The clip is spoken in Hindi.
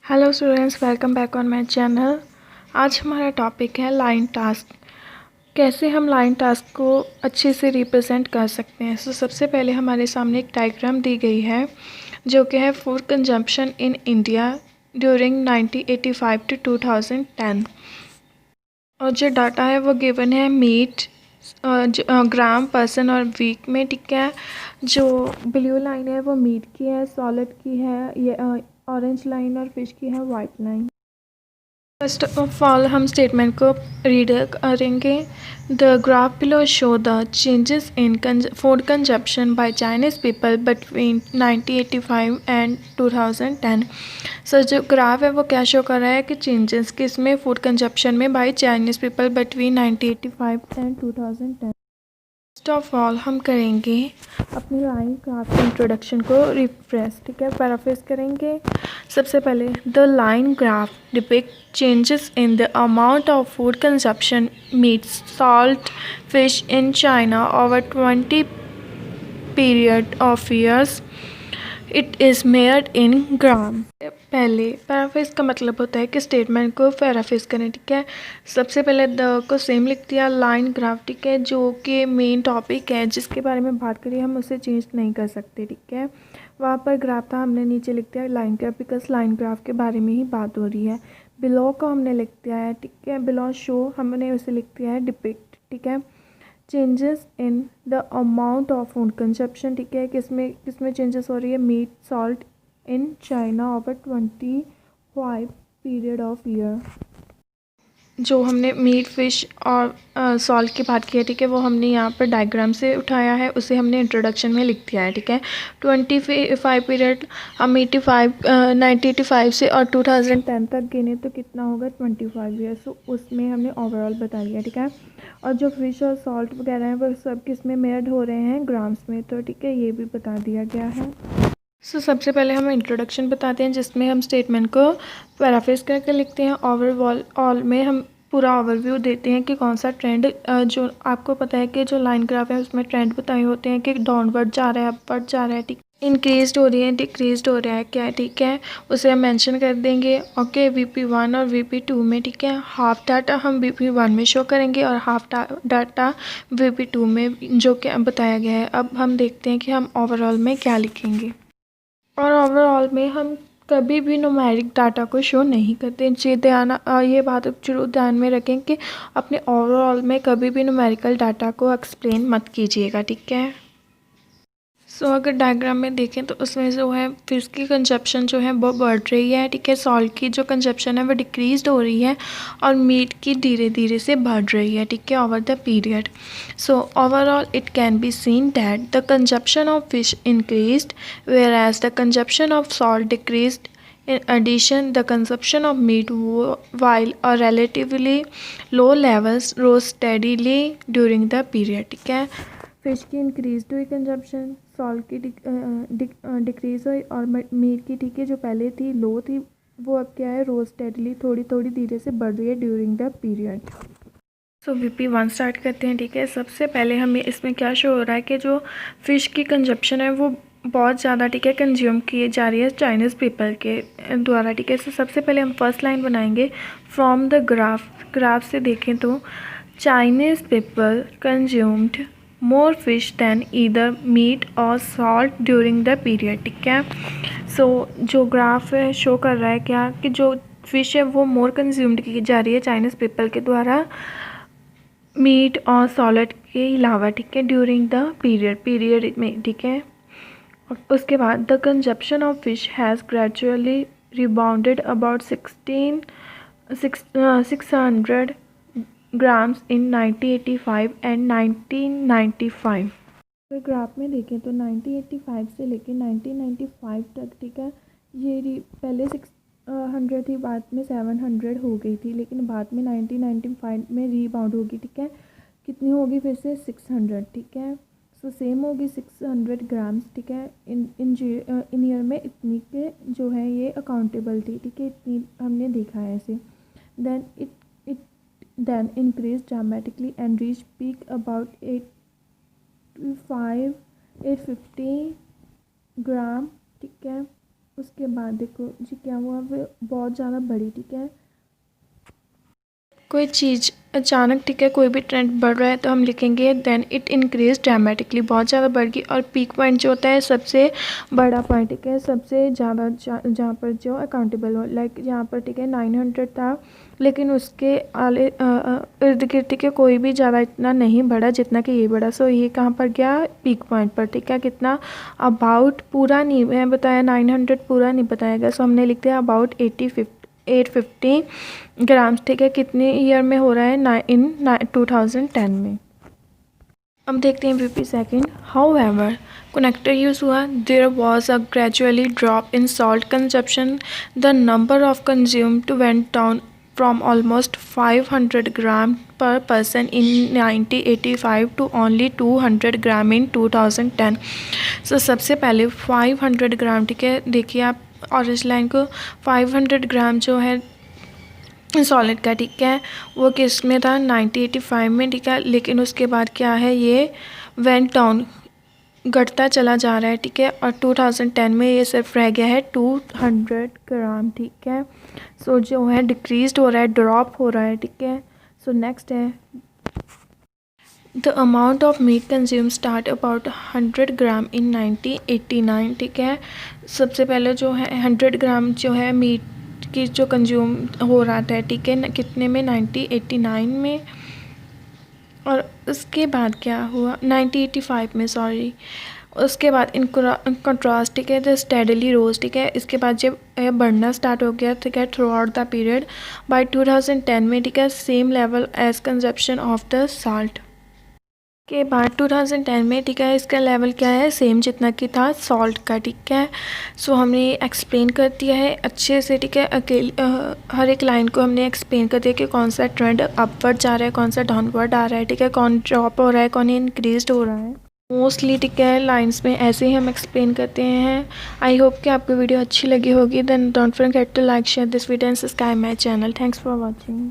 Hello students, welcome back on my channel. आज हमारा टॉपिक है लाइन टास्क। कैसे हम लाइन टास्क को अच्छे से रिप्रेजेंट कर सकते हैं। सबसे पहले हमारे सामने एक डायग्राम दी गई है जो कि है food consumption in India during 1985 to 2010। और जो डाटा है वो गिवन है मीट ग्राम पर्सन और वीक में, ठीक है। जो ब्लू लाइन है वो मीट की है, सॉलिड की है, ये ऑरेंज लाइन और फिश की है white line. First of all हम स्टेटमेंट को रीड करेंगे। The graph below show the changes in food consumption by Chinese people between 1985 and 2010। So जो ग्राफ है वो क्या शो कर रहा है कि चेंजेस किसमें, फूड कंजप्शन में by Chinese people between 1985 and 2010। First of all हम करेंगे अपनी लाइन ग्राफ इंट्रोडक्शन को रिफ्रेश, ठीक है, पैराफ्रेज करेंगे। सबसे पहले the line graph depict changes in the amount of food consumption meat salt fish in China over 20 period of years. It is measured in gram. पहले पैराफ्रेज का मतलब होता है कि स्टेटमेंट को पैराफ्रेज करें, ठीक है। सबसे पहले द को सेम लिख दिया, लाइन ग्राफ, ठीक है, जो कि मेन टॉपिक है जिसके बारे में बात करिए हम उसे चेंज नहीं कर सकते, ठीक है। वहाँ पर ग्राफ था, हमने नीचे लिख दिया line graph because line graph के बारे में ही बात हो रही है। बिलो को हमने लिख दिया है, ठीक है, बिलो शो हमने उसे लिख दिया है डिपिक्ट, ठीक है। Changes in the amount of food consumption, ठीक है, किसमें चेंजेस हो रही है, meat salt in China over 25 period of year. जो हमने मीट फिश और सॉल्ट की बात की है, ठीक है, वो हमने यहाँ पर डायग्राम से उठाया है, उसे हमने इंट्रोडक्शन में लिख दिया है, ठीक है। 25 पीरियड हम 1985 से और 2010 तक गिने तो कितना होगा 25 ईयर। सो उसमें हमने ओवरऑल बता दिया, ठीक है। और जो फिश और सॉल्ट वगैरह हैं वो सब किस में मेयर्ड हो रहे हैं, ग्राम्स में, तो ठीक है, ये भी बता दिया गया है। सबसे पहले हम इंट्रोडक्शन बताते हैं जिसमें हम स्टेटमेंट को पैराफ्रेज करके लिखते हैं। ओवरऑल में हम पूरा ओवरव्यू देते हैं कि कौन सा ट्रेंड, जो आपको पता है कि जो लाइन ग्राफ है उसमें ट्रेंड बताए होते हैं कि डाउनवर्ड जा रहा है, अपवर्ड जा रहा है, ठीक, इंक्रीज हो रही है, डिक्रीज हो रहा है, क्या है, ठीक है, उसे हम मेंशन कर देंगे। ओके, VP1 और VP2 में, ठीक है, हाफ डाटा हम VP1 में शो करेंगे और हाफ डाटा VP2 में, जो कि बताया गया है। अब हम देखते हैं कि हम ओवरऑल में क्या लिखेंगे। और ओवरऑल में हम कभी भी न्यूमेरिक डाटा को शो नहीं करते। ये बात जरूर ध्यान में रखें कि अपने ओवरऑल में कभी भी न्यूमेरिकल डाटा को एक्सप्लेन मत कीजिएगा, ठीक है। अगर डायग्राम में देखें तो उसमें जो है फिश की कंजप्शन जो है वो बढ़ रही है, ठीक है, सॉल्ट की जो कंजप्शन है वो डिक्रीज हो रही है और मीट की धीरे धीरे से बढ़ रही है, ठीक है, over the period. Overall it can be seen that the consumption of fish increased whereas the consumption of salt decreased. In addition, the consumption of meat, while a relatively low levels, rose steadily during the period, ठीक है। फिश की इंक्रीज हुई कंजप्शन, सॉल्ट की डिक्रीज हुई और मीट की, ठीक है, जो पहले थी लो थी वो अब क्या है, रोज स्टेडली थोड़ी थोड़ी धीरे से बढ़ रही है during the period. VP1 start करते हैं, ठीक है। सबसे पहले हमें इसमें क्या शो हो रहा है कि जो फ़िश की कंजप्शन है वो बहुत ज़्यादा, ठीक है, कंज्यूम की जा रही है चाइनीज़ पीपल के द्वारा, ठीक है। सबसे पहले हम फर्स्ट लाइन बनाएंगे फ्रॉम द ग्राफ से देखें तो Chinese people consumed more fish than either meat और सॉल्ट ड्यूरिंग द पीरियड, ठीक है। जो ग्राफ है शो कर रहा है क्या कि जो फिश है वो मोर कंज्यूम्ड की जा रही है चाइनीज़ पीपल के द्वारा मीट और सॉलिड के अलावा, ठीक है, ड्यूरिंग द पीरियड में, ठीक है। और उसके बाद the consumption of fish has gradually rebounded about 600 grams in 1985 and 1995। तो ग्राफ में देखें तो 1985 से लेकर 1995 तक, ठीक है, ये पहले 600 थी, बाद में 700 हो गई थी, लेकिन बाद में 1995 में रीबाउंड होगी, ठीक है। कितनी होगी फिर से 600, ठीक है। सेम होगी 600 ग्राम्स, ठीक है। इन ईयर में इतनी के जो है ये अकाउंटेबल थी, ठीक है, इतनी हमने देखा है ऐसे। Then it then increased dramatically and reached peak about 850 gram, ठीक है, उसके बाद देखो जी क्या हुआ, वो बहुत ज़्यादा बढ़ी, ठीक है। कोई चीज़ अचानक, ठीक है, कोई भी ट्रेंड बढ़ रहा है तो हम लिखेंगे देन इट इंक्रीज ड्रामेटिकली, बहुत ज़्यादा बढ़ गई। और पीक पॉइंट जो होता है सबसे बड़ा पॉइंट, ठीक है, सबसे ज़्यादा जहाँ पर जो अकाउंटेबल हो, लाइक यहाँ पर, ठीक है, 900 था, लेकिन उसके आले इर्द गिर्द, ठीक है, कोई भी ज़्यादा इतना नहीं बढ़ा जितना कि ये बढ़ा। सो ये कहाँ पर गया, पीक पॉइंट पर, ठीक है। कितना, अबाउट, पूरा नहीं मैं बताया, 900 पूरा नहीं बताया गया, सो हमने लिख दिया अबाउट 850 ग्राम्स, ठीक है। कितने ईयर में हो रहा है, इन 2010 में। अब देखते हैं वीपी second. However connector use हुआ, there was a gradually drop in salt consumption, the number of consumed went down from almost 500 gram per person in 1985 to only 200 gram in 2010। सो सबसे पहले 500 ग्राम, ठीक है, देखिए आप ऑरेंज लाइन को, 500 ग्राम जो है सॉलिड का, ठीक है, वो किस में था, 1985 में, ठीक है। लेकिन उसके बाद क्या है, ये वेंट डाउन, घटता चला जा रहा है, ठीक है। और 2010 में ये सिर्फ रह गया है 200 ग्राम, ठीक है। सो जो है डिक्रीज हो रहा है, ड्रॉप हो रहा है, ठीक है। सो नेक्स्ट है the amount of meat consume start about 100 ग्राम इन 1989, ठीक है। सबसे पहले जो है 100 ग्राम जो है मीट की जो कंज्यूम हो रहा था, ठीक है, कितने में, 1989 में। और उसके बाद क्या हुआ, 1985 में, सॉरी। उसके बाद इन कंट्रास्ट, ठीक है, द स्टेडली रोज, ठीक है। इसके बाद जब बढ़ना स्टार्ट हो गया, ठीक है, throughout the period by 2010 में, ठीक है, same level as consumption of the salt. के बाद 2010 में, ठीक है, इसका लेवल क्या है, सेम जितना कि था सॉल्ट का, ठीक है। सो हमने एक्सप्लेन कर दिया है अच्छे से, ठीक है। हर एक लाइन को हमने एक्सप्लेन कर दिया कि कौन सा ट्रेंड अपवर्ड जा रहा है, कौन सा डाउनवर्ड आ रहा है, ठीक है, कौन ड्रॉप हो रहा है, कौन इंक्रीज हो रहा है। मोस्टली, ठीक है, लाइन्स में ऐसे ही हम एक्सप्लेन करते हैं। आई होप कि आपको वीडियो अच्छी लगी होगी। Then don't forget to like, share this video and subscribe my channel. Thanks for watching.